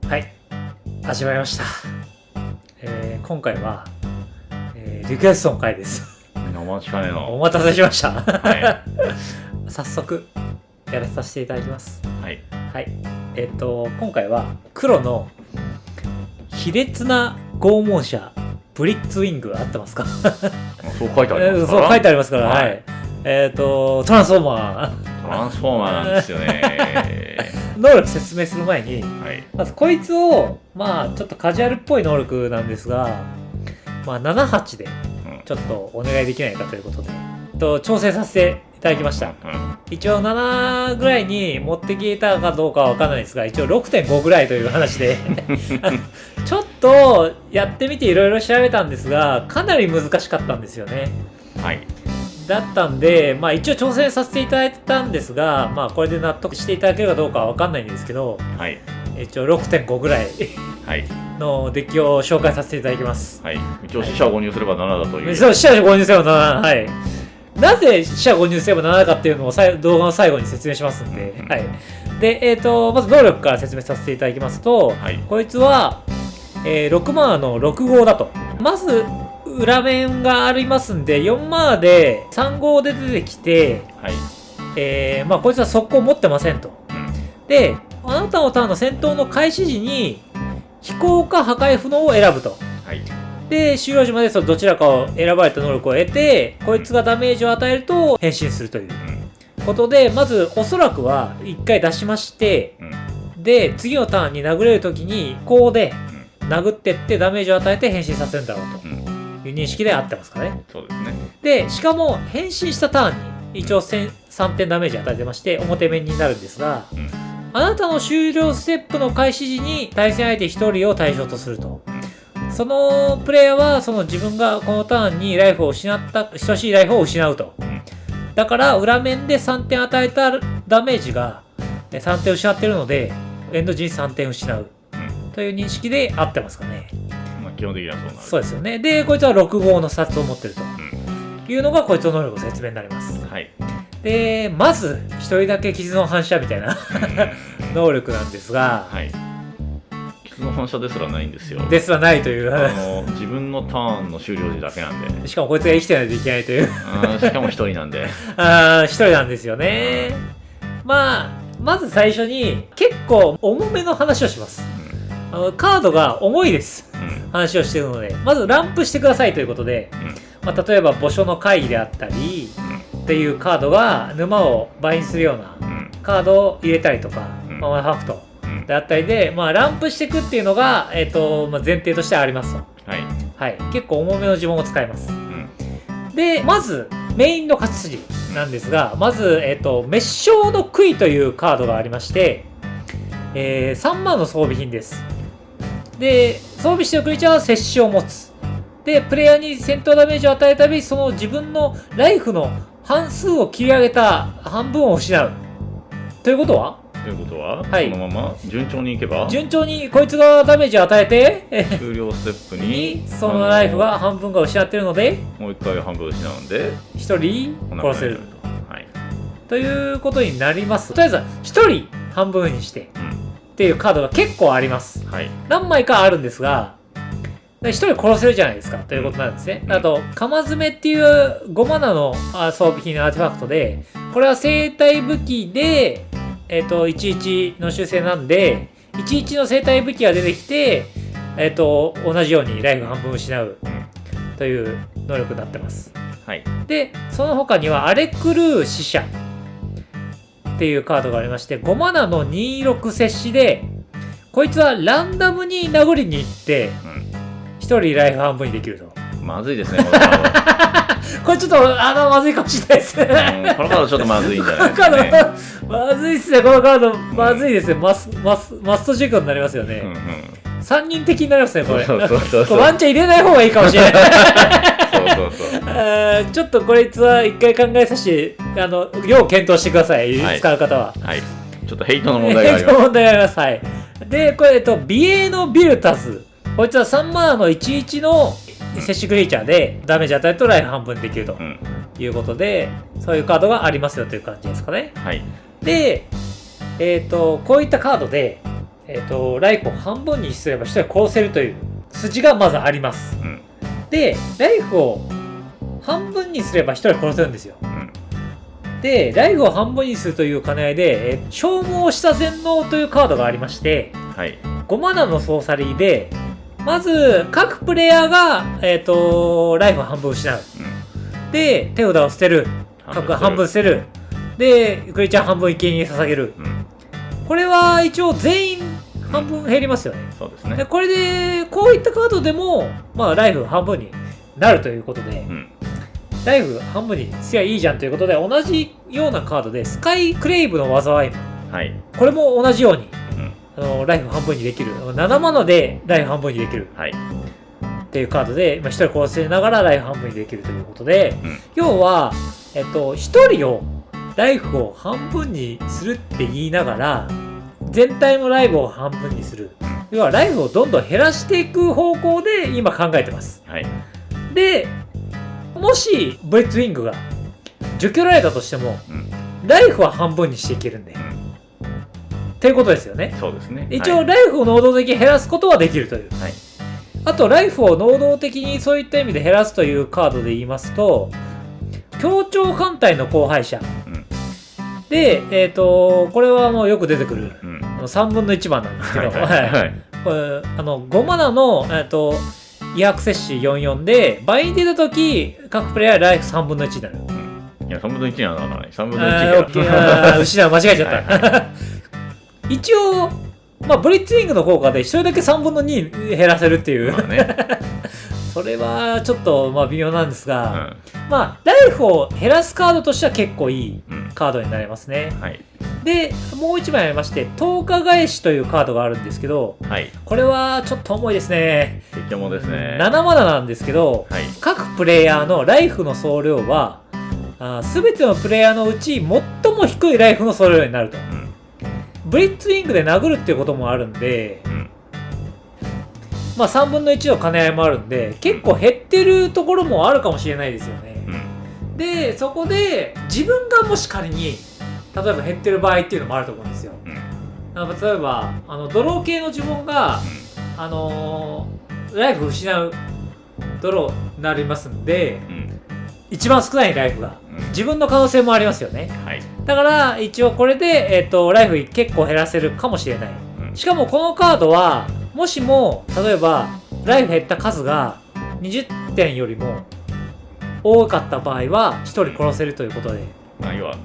はい、始まりました。今回は、リクエストの回です。お待ちかねの。お待たせしました。は早速やらさせていただきます。はい。はい。今回は黒の卑劣な拷問者ブリッツウィング合ってますか？そう書いてありますから。そう書いてありますから、はい。はい。トランスフォーマトランスフォーマーなんですよね。ー能力説明する前に、はい。まずこいつをまあちょっとカジュアルっぽい能力なんですが、まあ78でちょっとお願いできないかということで、調整させていただきました。一応7ぐらいに持ってきたかどうかは分かんないですが、一応 6.5 ぐらいという話でちょっとやってみていろいろ調べたんですが、かなり難しかったんですよね。はい。だったんで、まあ一応挑戦させていただいたんですが、まあこれで納得していただけるかどうかは分かんないんですけど、はい。一応 6.5 ぐらいはい。のデッキを紹介させていただきます。はい。一応死者を購入すれば7だという。そう、死者購入すれば7、はい。なぜ死者購入すれば7かっていうのを動画の最後に説明しますんで、はい。で、まず能力から説明させていただきますと、はい、こいつは、6マーの6号だと。まず、裏面がありますんで、4マーで3号で出てきて、はい。まあこいつは速攻持ってませんと。うん、で、あなたのターンの戦闘の開始時に、飛行か破壊不能を選ぶと。はい。で、終了時までそのどちらかを選ばれた能力を得て、こいつがダメージを与えると変身するということで、まずおそらくは1回出しまして、で、次のターンに殴れるときに、こうで殴ってってダメージを与えて変身させるんだろうという認識で合ってますかね。そうですね。で、しかも変身したターンに一応3点ダメージ与えてまして、表面になるんですが、あなたの終了ステップの開始時に対戦相手1人を対象とすると。そのプレイヤーはその自分がこのターンにライフを失った等しいライフを失うと。だから裏面で3点与えたダメージが3点失っているのでエンド時に3点失うという認識で合ってますかね。まあ基本的にはそうなる。そうですよね。でこいつは6号のスタッツを持ってるというのがこいつの能力の説明になります。はい。でまず1人だけ傷の反射みたいな能力なんですが、はい。傷の反射ですらないんですよ。ですらないという自分のターンの終了時だけなんで。しかもこいつが生きてないといけないというしかも1人なんで。1人なんですよね。まず最初に結構重めの話をします。カードが重いです。話をしているので、まずランプしてくださいということで、例えば墓所の会議であったりっていうカードが沼を倍にするようなカードを入れたりとか、マナファクトであったりで、ランプしていくっていうのが、前提としてありますと。はい。結構重めの呪文を使います。で、まずメインの勝ち筋なんですが、まず、滅傷の杭というカードがありまして、3万の装備品です。で、装備してるクリーチャーは接種を持つ。で、プレイヤーに戦闘ダメージを与えるたび、その自分のライフの半数を切り上げた半分を失う。ということは、ということは、はい、そのまま順調にいけば順調にこいつがダメージを与えて終了ステップにそのライフが半分が失っているのでもう1回半分失うんで1人殺せると、はい、ということになります。とりあえずは1人半分にして、っていうカードが結構あります、はい、何枚かあるんですが1人殺せるじゃないですかということなんですね。あと鎌爪っていう5マナの装備品のアーティファクトで、これは生体武器で11の修正なんで、11の生体武器が出てきて、同じようにライフ半分失うという能力になってます。はい。で、その他には、荒れ狂う死者っていうカードがありまして、5マナの26接しで、こいつはランダムに殴りに行って、1人ライフ半分にできると。まずいですね、このカード。これちょっとまずいかもしれないですね。このカードちょっとまずいんじゃないですかね。まずいっすね、このカードまずいですね。マストチェックになりますよね。3人的になりますね、これ。ワンチャン入れない方がいいかもしれない。ちょっとこいつは一回考えさせて、要検討してください、使う方は。はい。ちょっとヘイトの問題があります。ヘイトの問題があります。はい。で、これ、美瑛のビルタズ。こいつは3マナの11の接触クリーチャーでダメージ与えるとライフ半分できると。いうことで、そういうカードがありますよという感じですかね。はい。で、こういったカードで、ライフを半分にすれば1人殺せるという筋がまずあります。うん。で、ライフを半分にすれば1人殺せるんですよ。うん。で、ライフを半分にするという兼ね合いで、消耗した全能というカードがありまして、はい。5マナのソーサリーで、まず、各プレイヤーが、ライフを半分失う。で、手札を捨てる。各半分捨てる。で、クリーチャー半分生贄に捧げる。うん。これは一応全員半分減りますよね。そうですね。でこれで、こういったカードでも、まあ、ライフ半分になるということで、うん。ライフ半分にすりゃいいじゃんということで、同じようなカードで、スカイクレイブの災いも、はい。これも同じように、うん。ライフ半分にできる。7マナでライフ半分にできる。はい。っていうカードで、1人殺せながらライフ半分にできるということで、うん。要は、1人をライフを半分にするって言いながら、全体のライフを半分にする。要はライフをどんどん減らしていく方向で今考えてます。はい。で、もしブリッツウィングが除去られたとしても、うん。ライフは半分にしていけるんで。っていうことですよね。そうですね。一応はい。ライフを能動的に減らすことはできるという。はい。あと、ライフを能動的にそういった意味で減らすというカードで言いますと、協調艦隊の荒廃者。うん。で、これはもうよく出てくる、うん。3分の1番なんですけど、はい。はい。これ5マナの、威迫摂氏44で、倍に出たとき、各プレイヤーライフ3分の1になる。いや、3分の1にはならない。3分のオ1ッケー、失う、間違えちゃった。は一応、まあ、ブリッツウィングの効果で1人だけ3分の2減らせるっていう。まあね。それはちょっと、まあ、微妙なんですうが、ん。まあ、ライフを減らすカードとしては結構いいうん。カードになりますね。はい。で、もう1枚ありまして、10日返しというカードがあるんですけど、はい。これはちょっと重いですね。適当もですね。 7マナなんですけど、はい。各プレイヤーのライフの総量は、すべてのプレイヤーのうち最も低いライフの総量になると。うん。ブリッツウィングで殴るっていうこともあるんで、うん。まあ3分の1の兼ね合いもあるんで、結構減ってるところもあるかもしれないですよね。うん。で、そこで自分がもし仮に、例えば減ってる場合っていうのもあると思うんですよ。うん。例えば、ドロー系の呪文が、ライフ失うドローになりますんで、うん。一番少ないライフが。うん。自分の可能性もありますよね。はい。だから一応これで、ライフ結構減らせるかもしれない。うん。しかもこのカードはもしも例えばライフ減った数が20点よりも多かった場合は1人殺せるということで、まあ、要は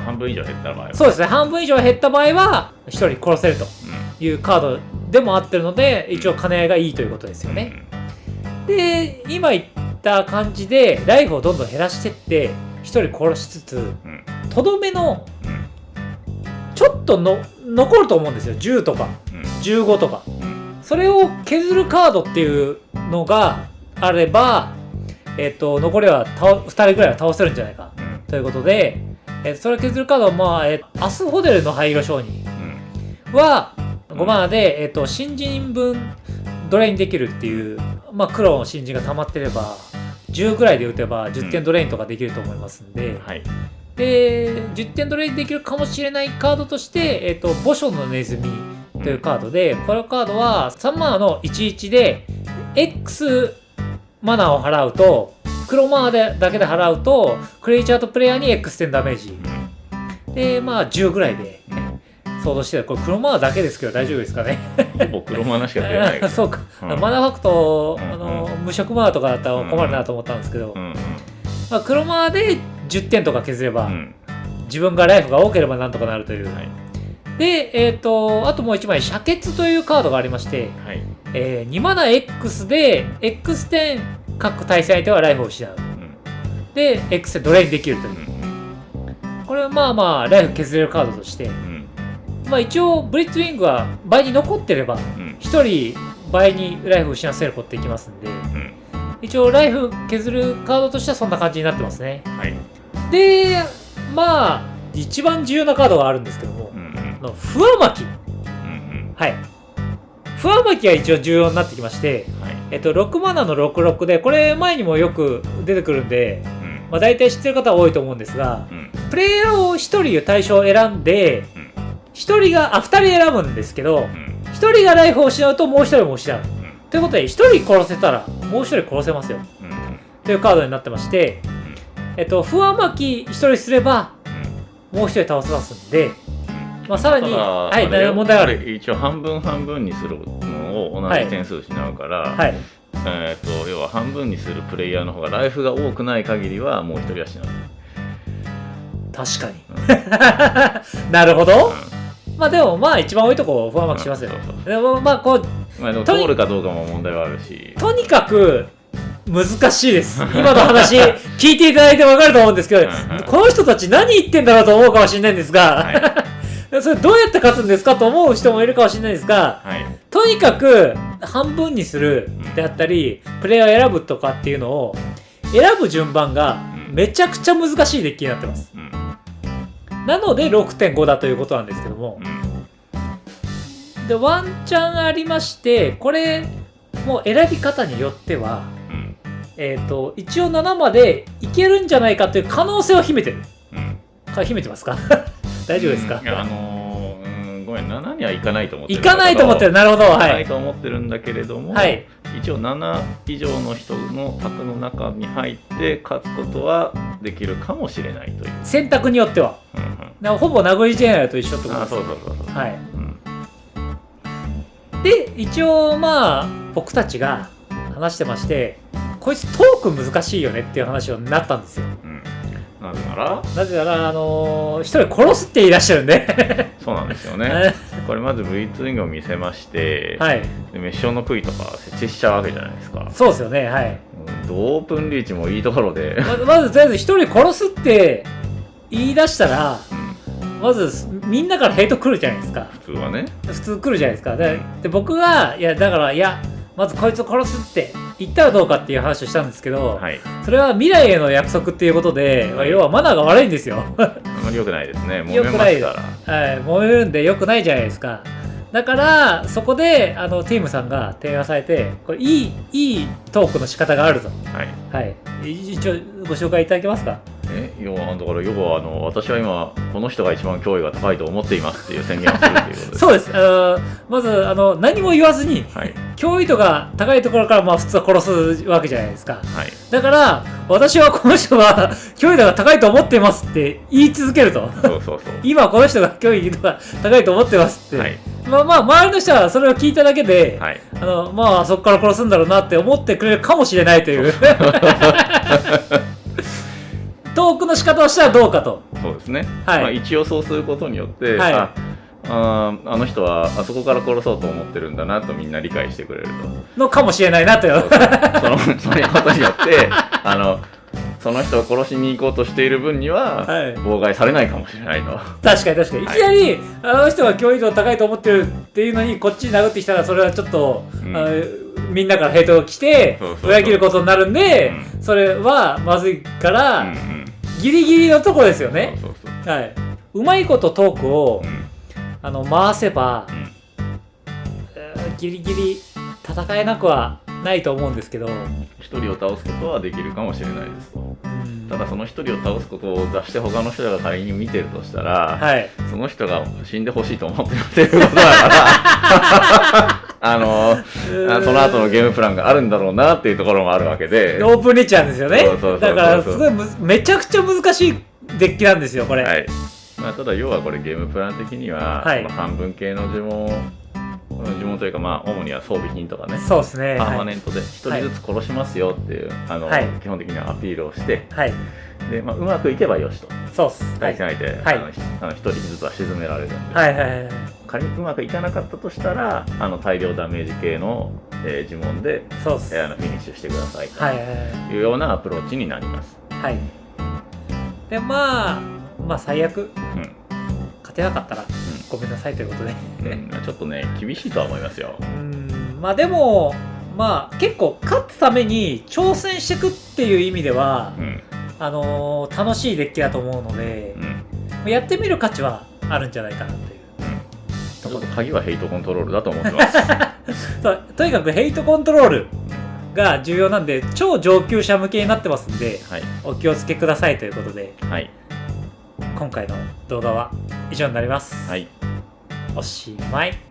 半分以上減った場合は。そうですね、半分以上減った場合は1人殺せるとうん。いうカードでもあってるので、一応兼ね合いがいいということですよね。で、今言った感じでライフをどんどん減らしてって1人殺しつつ、うん。うん。とどめのうん。ちょっとの残ると思うんですよ。10とかうん。 15とか。うん。それを削るカードっていうのがあれば、残りは2人ぐらいは倒せるんじゃないかうん。ということで、それを削るカードは、まあ、アスホデルの灰色商人うん。は5マナで、新人分ドレインできるっていう、まあ、黒の新人が溜まってれば、10ぐらいで打てば10点ドレインとかできると思いますんで、はい。で、10点ドレインできるかもしれないカードとして、墓所のネズミというカードで、このカードは3マナの11で、X マナを払うと、黒マナだけで払うと、クレイチャーとプレイヤーに X 点ダメージ。で、まあ10ぐらいで想像してた。これ黒マナだけですけど大丈夫ですかね。ほぼ黒マナしか出ないけど。そうか。うんマナファクト、うん無色マナとかだったら困るなと思ったんですけど、うん。うん。まあ、黒マナで10点とか削れば、うん。自分がライフが多ければなんとかなるという。はい。で、あともう1枚、遮血というカードがありまして、はい。2マナ X で、X 点各対戦相手はライフを失う。うん。で、X でドレインできるという。これはまあまあ、ライフ削れるカードとして、うん。まあ一応、ブリッツウィングは倍に残ってれば、うん。 1人倍にライフを失わせることできますんで、うん。一応ライフ削るカードとしてはそんな感じになってますね。はい。で、まあ、一番重要なカードがあるんですけどもう、ん。フワマキ。うん。はい。フワマキが一応重要になってきまして、はい。6マナの66で、これ前にもよく出てくるんで、まあ、大体知ってる方は多いと思うんですが、プレイヤーを1人対象を選んで、2人選ぶんですけど、1人がライフを失うともう1人も失う。ということで、1人殺せたらもう1人殺せますよ。というカードになってまして、不和巻き1人すれば、もう1人倒せますんで、まあ、さらに、はい、問題がある。一応半分半分にするのを同じ点数失うから、はい、要は半分にするプレイヤーの方がライフが多くない限りはもう1人は死なない。確かに。なるほど。まあでもまあ一番多いとこ不安巻きしますよ。でもまあこう、でも通るかどうかも問題はあるし。とにかく難しいです。今の話聞いていただいて分かると思うんですけど、この人たち何言ってんだろうと思うかもしれないんですが、それどうやって勝つんですかと思う人もいるかもしれないですが、とにかく半分にするであったり、プレイヤーを選ぶとかっていうのを選ぶ順番がめちゃくちゃ難しいデッキになってます。なので 6.5 だということなんですけども、でワンチャンありまして、これもう選び方によっては、一応7までいけるんじゃないかという可能性を秘めてる。秘めてますか？大丈夫ですか？ごめん、7にはいかないと思ってる。いかないと思ってる。なるほど。はい。いかないと思ってるんだけれども、はい、一応7以上の人の卓の中に入って勝つことはできるかもしれないという。選択によっては。ほぼ殴りジェネラルと一緒ってことです。そう。はい。で、一応まあ僕たちが話してまして、こいつトーク難しいよねっていう話になったんですよ。なぜなら一人殺すって言い出してるんでそうなんですよね。これまず V2 を見せまして、はい、でメッションの杭とか設置しちゃうわけじゃないですか。そうですよね。はい。オープンリーチもいいところでまずとりあえず一人殺すって言い出したら、まずみんなからヘイト来るじゃないですか。普通はね。普通来るじゃないですか。で僕がまずこいつを殺すって言ったらどうかっていう話をしたんですけど、はい、それは未来への約束っていうことで、要はマナーが悪いんですよ。あまり良くないですね。揉めますから。はい、揉めるんで良くないじゃないですか。だからそこでティームさんが提案されて、これいいトークの仕方があると。はい。一応ご紹介いただけますか。だから要は私は今この人が一番脅威が高いと思っていますっていう宣言をするっていうことです。そうです。まず何も言わずに、脅威度が高いところから普通は殺すわけじゃないですか。だから私はこの人が脅威度が高いと思っていますって言い続けると。今この人が脅威度が高いと思ってますって。周りの人はそれを聞いただけで、そこから殺すんだろうなって思ってくれるかもしれないというトークの仕方をしたらどうかと。そうですね。一応そうすることによって、あの人はあそこから殺そうと思ってるんだなとみんな理解してくれると。のかもしれないなと。そういうことによってその人を殺しに行こうとしている分には妨害されないかもしれないと。確かに。いきなりあの人が脅威度高いと思ってるっていうのにこっちに殴ってきたら、それはちょっと、みんなからヘイトが来て裏切ることになるんで、それはまずいから、ギリギリのところですよね。うまいことトークを、回せば、ギリギリ戦えなくはないと思うんですけど、一人を倒すことはできるかもしれないですと。ただその一人を倒すことを出して他の人が仮に見てるとしたら、その人が死んでほしいと思ってるっていうことだからその後のゲームプランがあるんだろうなっていうところもあるわけで、オープンリッチなんですよね。だからすごいめちゃくちゃ難しいデッキなんですよこれ。ただ要はこれゲームプラン的には、半分系の呪文というか、主には装備品とかね、そうですね、パーマネントで1人ずつ殺しますよっていう、基本的にはアピールをして、でうまくいけばよしと。そうっす。対戦相手、1人ずつは沈められるんで、仮にうまくいかなかったとしたら大量ダメージ系の、呪文でフィニッシュしてくださいというようなアプローチになります。で最悪、勝てなかったら、ごめんなさいということでちょっとね厳しいとは思いますよ。でも結構勝つために挑戦していくっていう意味では、楽しいデッキだと思うので、やってみる価値はあるんじゃないかなという、ちょっと鍵はヘイトコントロールだと思ってますとにかくヘイトコントロールが重要なんで、超上級者向けになってますんで、はい、お気をつけくださいということで、はい、今回の動画は以上になります。はい、おしまい。